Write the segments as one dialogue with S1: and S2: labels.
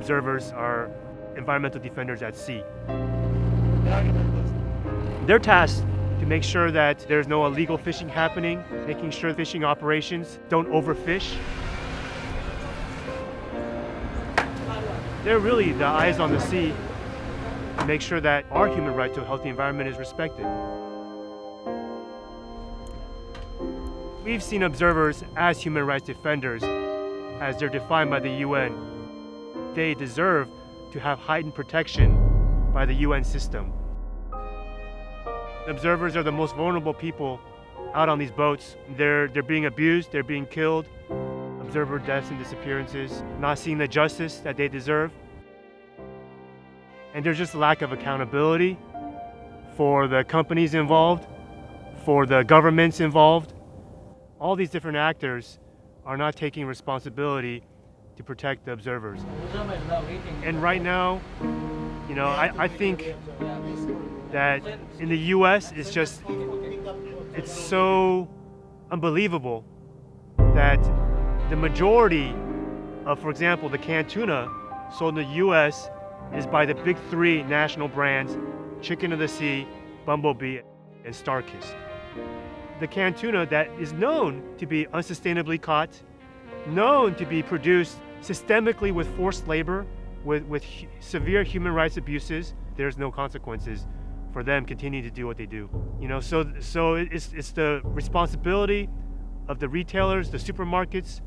S1: observers are environmental defenders at sea. They're tasked to make sure that there's no illegal fishing happening, making sure fishing operations don't overfish. They're really the eyes on the sea to make sure that our human right to a healthy environment is respected. We've seen observers as human rights defenders, as they're defined by the UN. They deserve to have heightened protection by the UN system. Observers are the most vulnerable people out on these boats. They're being abused, they're being killed. Observer deaths and disappearances, not seeing the justice that they deserve. And there's just a lack of accountability for the companies involved, for the governments involved. All these different actors are not taking responsibility to protect the observers. And right now, I think that in the US, it's so unbelievable that the majority of, for example, the canned tuna sold in the US is by the big three national brands, Chicken of the Sea, Bumblebee, and StarKist. The canned tuna that is known to be unsustainably caught, known to be produced systemically with forced labor, with severe human rights abuses, there's no consequences for them continuing to do what they do. So it's the responsibility of the retailers, the supermarkets.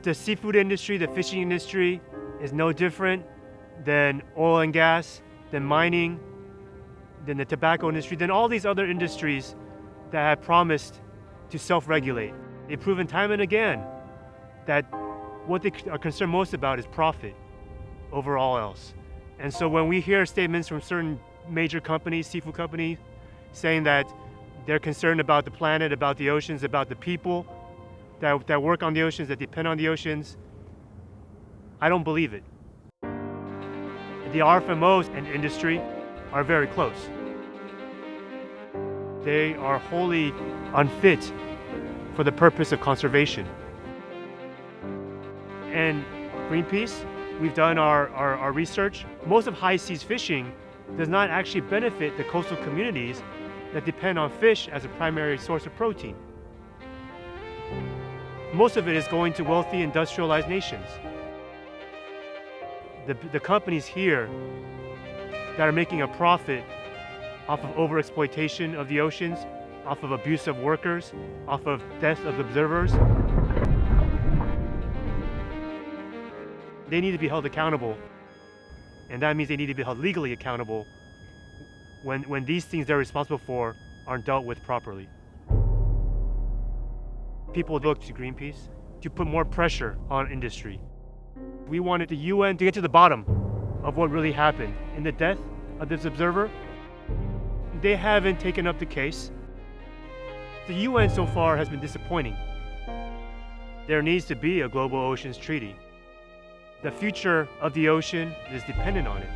S1: The seafood industry, the fishing industry is no different than oil and gas, than mining, than the tobacco industry, than all these other industries that have promised to self-regulate. They've proven time and again that what they are concerned most about is profit over all else. And so when we hear statements from certain major companies, seafood companies, saying that they're concerned about the planet, about the oceans, about the people that work on the oceans, that depend on the oceans, I don't believe it. The RFMOs and industry are very close. They are wholly unfit for the purpose of conservation. And Greenpeace, we've done our research. Most of high seas fishing does not actually benefit the coastal communities that depend on fish as a primary source of protein. Most of it is going to wealthy industrialized nations. The companies here that are making a profit off of overexploitation of the oceans, off of abuse of workers, off of death of observers, they need to be held accountable. And that means they need to be held legally accountable when these things they're responsible for aren't dealt with properly. People look to Greenpeace to put more pressure on industry. We wanted the UN to get to the bottom of what really happened in the death of this observer. They haven't taken up the case. The UN so far has been disappointing. There needs to be a global oceans treaty. The future of the ocean is dependent on it.